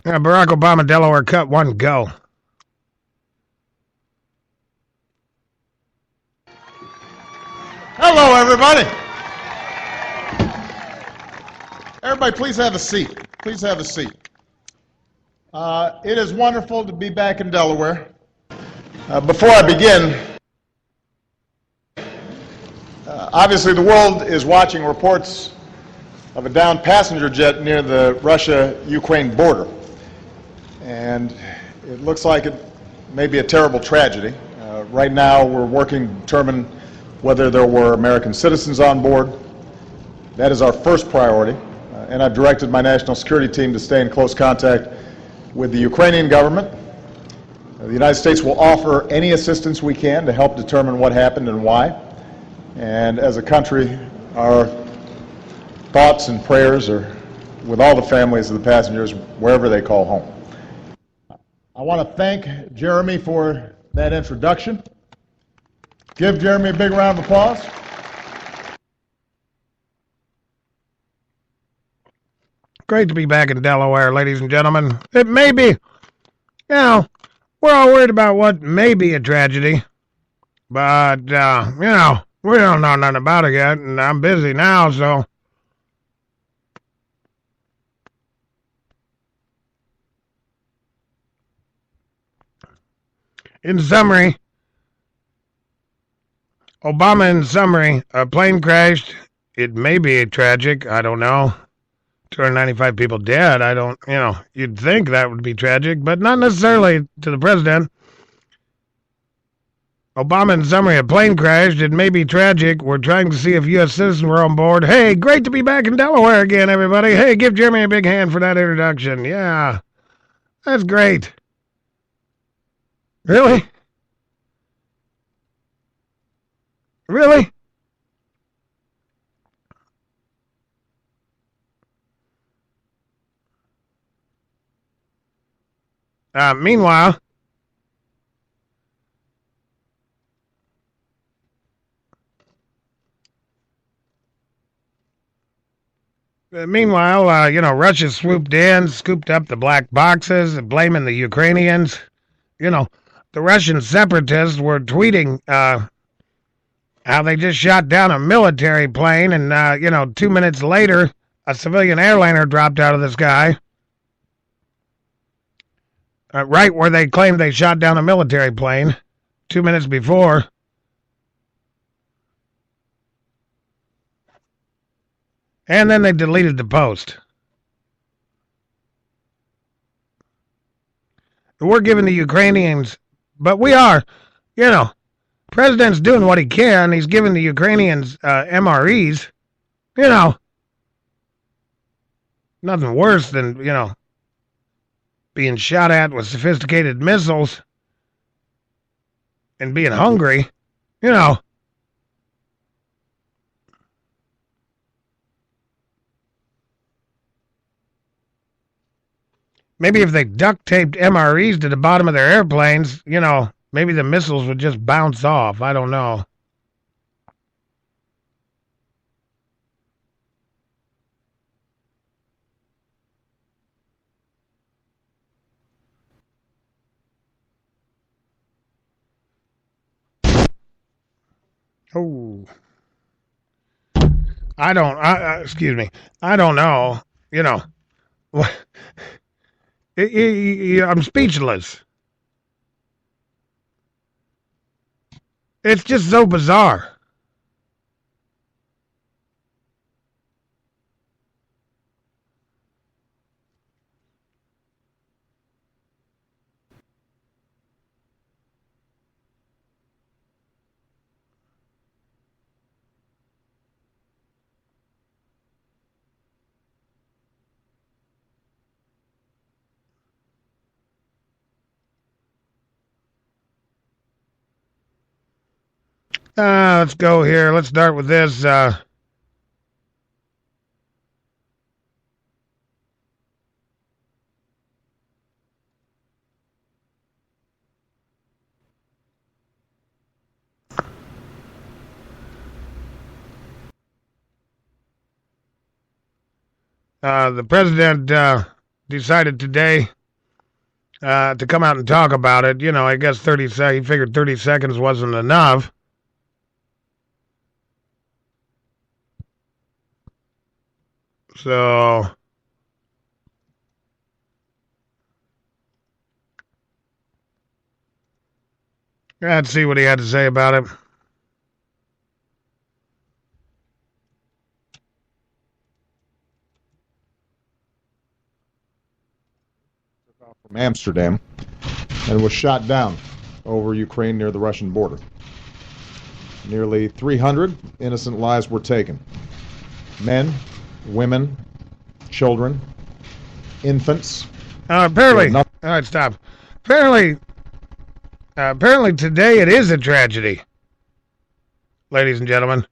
Barack Obama, Delaware, cut one, go. Hello, everybody. Everybody, please have a seat. Please have a seat. It is wonderful to be back in Delaware. Before I begin, obviously the world is watching reports of a downed passenger jet near the Russia-Ukraine border. And it looks like it may be a terrible tragedy. Right now we're working to determine whether there were American citizens on board. That is our first priority. And I've directed my national security team to stay in close contact with the Ukrainian government. The United States will offer any assistance we can to help determine what happened and why. And as a country, our thoughts and prayers are with all the families of the passengers wherever they call home. I want to thank Jeremy for that introduction. Give Jeremy a big round of applause. Great to be back in Delaware, ladies and gentlemen. It may be, we're all worried about what may be a tragedy. But, we don't know nothing about it yet, and I'm busy now, so. In summary, Obama, in summary, a plane crashed. It may be tragic. I don't know. 295 people dead. I don't, you'd think that would be tragic, but not necessarily to the president. Obama, in summary, a plane crashed. It may be tragic. We're trying to see if U.S. citizens were on board. Hey, great to be back in Delaware again, everybody. Hey, give Jeremy a big hand for that introduction. Yeah, that's great. Really? Really? Meanwhile, Russia swooped in, scooped up the black boxes, blaming the Ukrainians. The Russian separatists were tweeting how they just shot down a military plane, and, 2 minutes later, a civilian airliner dropped out of the sky. Right where they claimed they shot down a military plane 2 minutes before. And then they deleted the post. We're giving the Ukrainians, but we are, President's doing what he can. He's giving the Ukrainians MREs. Nothing worse than, being shot at with sophisticated missiles and being hungry. Maybe if they duct taped MREs to the bottom of their airplanes, maybe the missiles would just bounce off. I don't know. Oh. Excuse me. I don't know. I'm speechless. It's just so bizarre. Let's go here. Let's start with this. The president decided today to come out and talk about it. You know, I guess he figured 30 seconds wasn't enough. So let's see what he had to say about it. From Amsterdam and was shot down over Ukraine near the Russian border. Nearly 300 innocent lives were taken. Men, women, children, infants. Apparently, all right, stop. Apparently today it is a tragedy, ladies and gentlemen.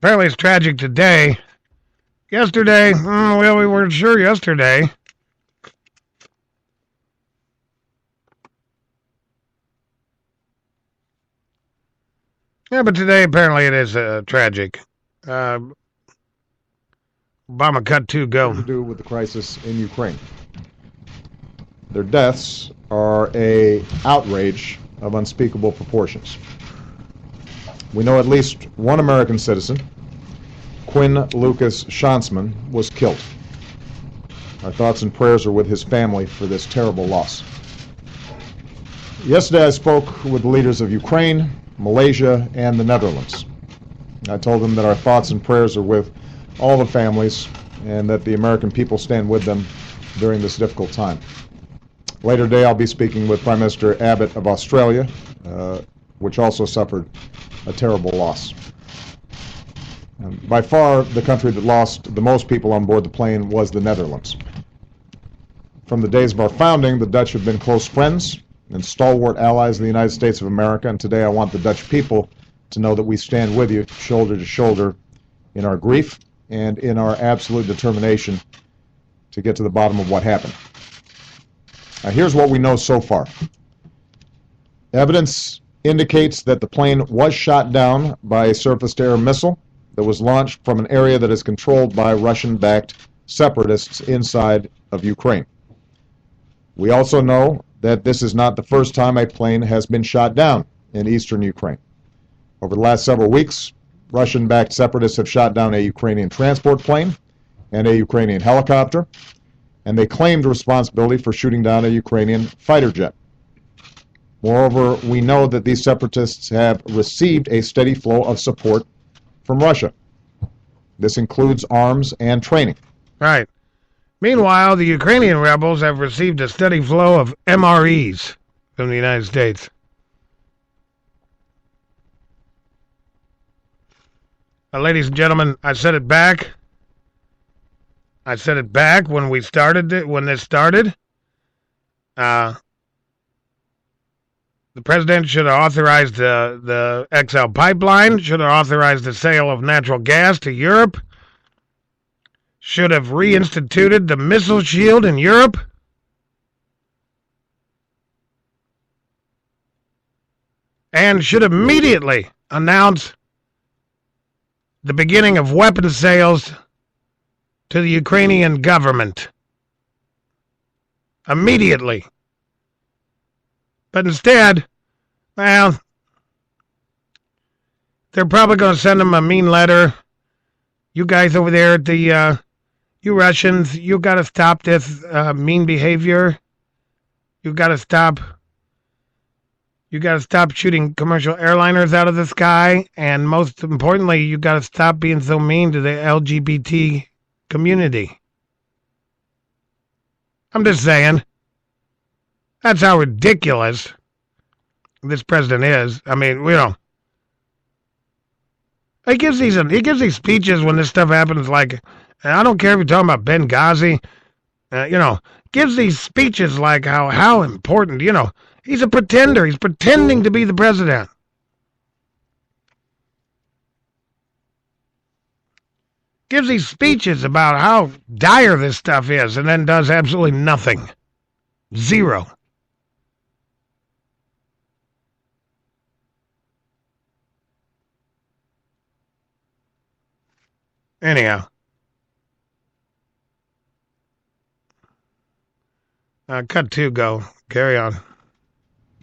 Apparently it's tragic today. Yesterday, well, we weren't sure yesterday. Yeah, but today apparently it is tragic. Obama cut 2, go. To do with the crisis in Ukraine. Their deaths are an outrage of unspeakable proportions. We know at least one American citizen, Quinn Lucas Schansman, was killed. Our thoughts and prayers are with his family for this terrible loss. Yesterday I spoke with the leaders of Ukraine, Malaysia, and the Netherlands. I told them that our thoughts and prayers are with all the families and that the American people stand with them during this difficult time. Later today I'll be speaking with Prime Minister Abbott of Australia, which also suffered a terrible loss. By far, the country that lost the most people on board the plane was the Netherlands. From the days of our founding, the Dutch have been close friends and stalwart allies of the United States of America, and today I want the Dutch people to know that we stand with you, shoulder to shoulder, in our grief and in our absolute determination to get to the bottom of what happened. Now, here's what we know so far. Evidence indicates that the plane was shot down by a surface-to-air missile that was launched from an area that is controlled by Russian-backed separatists inside of Ukraine. We also know that this is not the first time a plane has been shot down in eastern Ukraine. Over the last several weeks, Russian-backed separatists have shot down a Ukrainian transport plane and a Ukrainian helicopter, and they claimed responsibility for shooting down a Ukrainian fighter jet. Moreover, we know that these separatists have received a steady flow of support from Russia. This includes arms and training. Right. Meanwhile, the Ukrainian rebels have received a steady flow of MREs from the United States. Ladies and gentlemen, I said it back. I said it back when we started it, when this started. The president should have authorized the XL pipeline, should have authorized the sale of natural gas to Europe, should have reinstituted the missile shield in Europe, and should immediately announce the beginning of weapon sales to the Ukrainian government. Immediately. But instead, well, they're probably going to send them a mean letter. You guys over there at the, you Russians, you got to stop this mean behavior. You got to stop shooting commercial airliners out of the sky. And most importantly, you got to stop being so mean to the LGBT community. I'm just saying. That's how ridiculous this president is. I mean, you know, he gives these speeches when this stuff happens. Like, I don't care if you're talking about Benghazi. You know, gives these speeches like how important. You know, he's a pretender. He's pretending to be the president. Gives these speeches about how dire this stuff is, and then does absolutely nothing. Zero. Anyhow, Cut 2, go. Carry on.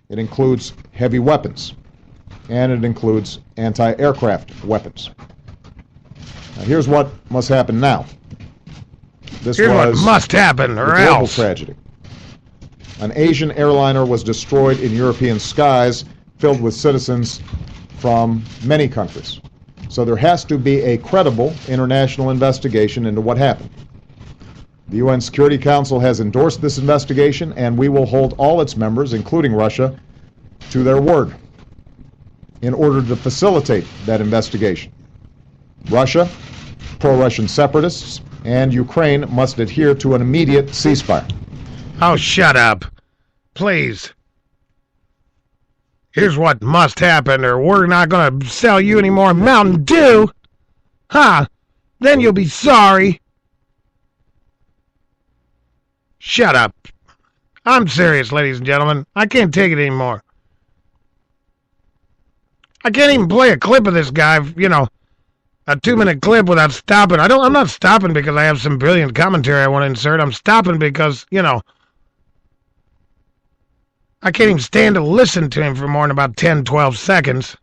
It includes heavy weapons, and it includes anti-aircraft weapons. Now, here's what must happen now. This Here's what was must happen, a or global else. tragedy. An Asian airliner was destroyed in European skies filled with citizens from many countries. So there has to be a credible international investigation into what happened. The UN Security Council has endorsed this investigation, and we will hold all its members, including Russia, to their word in order to facilitate that investigation. Russia, pro-Russian separatists, and Ukraine must adhere to an immediate ceasefire. Oh, shut up. Please. Here's what must happen, or we're not going to sell you any more Mountain Dew. Huh? Then you'll be sorry. Shut up. I'm serious, ladies and gentlemen. I can't take it anymore. I can't even play a clip of this guy, a 2-minute clip without stopping. I'm not stopping because I have some brilliant commentary I want to insert. I'm stopping because, I can't even stand to listen to him for more than about 10, 12 seconds.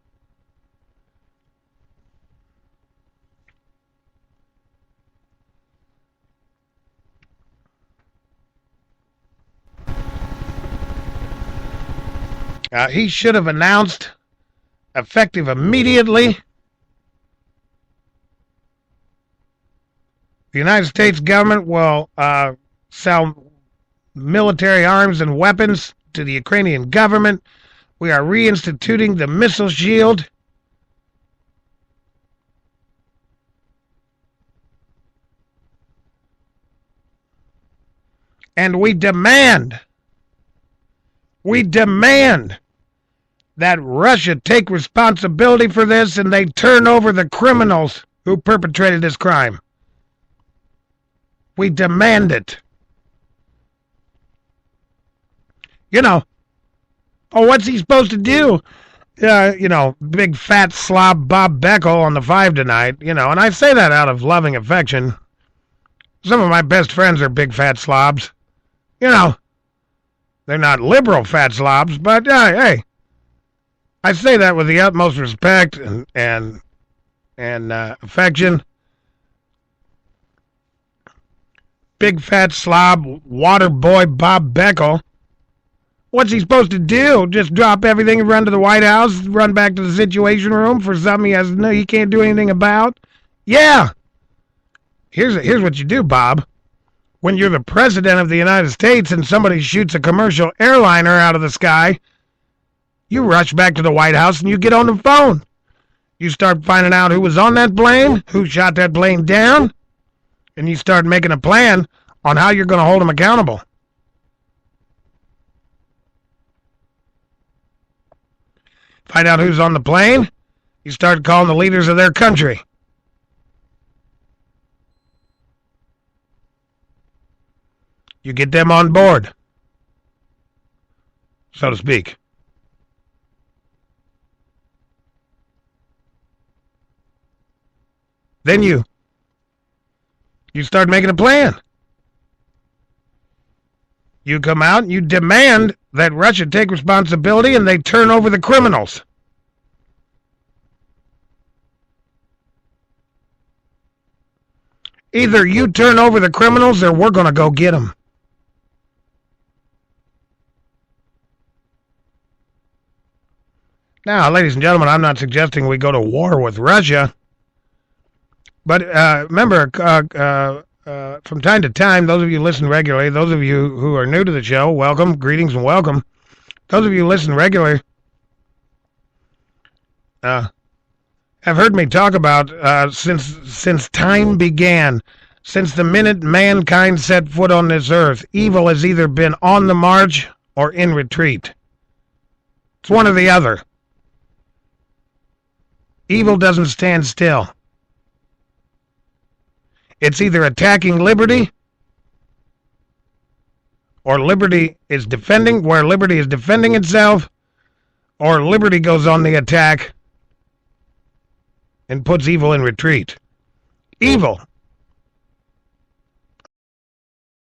He should have announced, effective immediately, the United States government will sell military arms and weapons to the Ukrainian government. We are reinstituting the missile shield. And we demand that Russia take responsibility for this and they turn over the criminals who perpetrated this crime. We demand it. What's he supposed to do? Big fat slob Bob Beckel on the 5 tonight, and I say that out of loving affection. Some of my best friends are big fat slobs. They're not liberal fat slobs, but hey, I say that with the utmost respect and affection. Big fat slob, water boy Bob Beckel. What's he supposed to do? Just drop everything and run to the White House, run back to the Situation Room for something he can't do anything about? Yeah. Here's what you do, Bob. When you're the president of the United States and somebody shoots a commercial airliner out of the sky, you rush back to the White House and you get on the phone. You start finding out who was on that plane, who shot that plane down, and you start making a plan on how you're going to hold them accountable. Find out who's on the plane, you start calling the leaders of their country. You get them on board, so to speak. Then you start making a plan. You come out and you demand that Russia take responsibility and they turn over the criminals. Either you turn over the criminals or we're going to go get them. Now, ladies and gentlemen, I'm not suggesting we go to war with Russia. But remember, from time to time, those of you who listen regularly, those of you who are new to the show, welcome, greetings and welcome. Those of you who listen regularly have heard me talk about since time began, since the minute mankind set foot on this earth, evil has either been on the march or in retreat. It's one or the other. Evil doesn't stand still. It's either attacking liberty or liberty is defending, where liberty is defending itself, or liberty goes on the attack and puts evil in retreat. Evil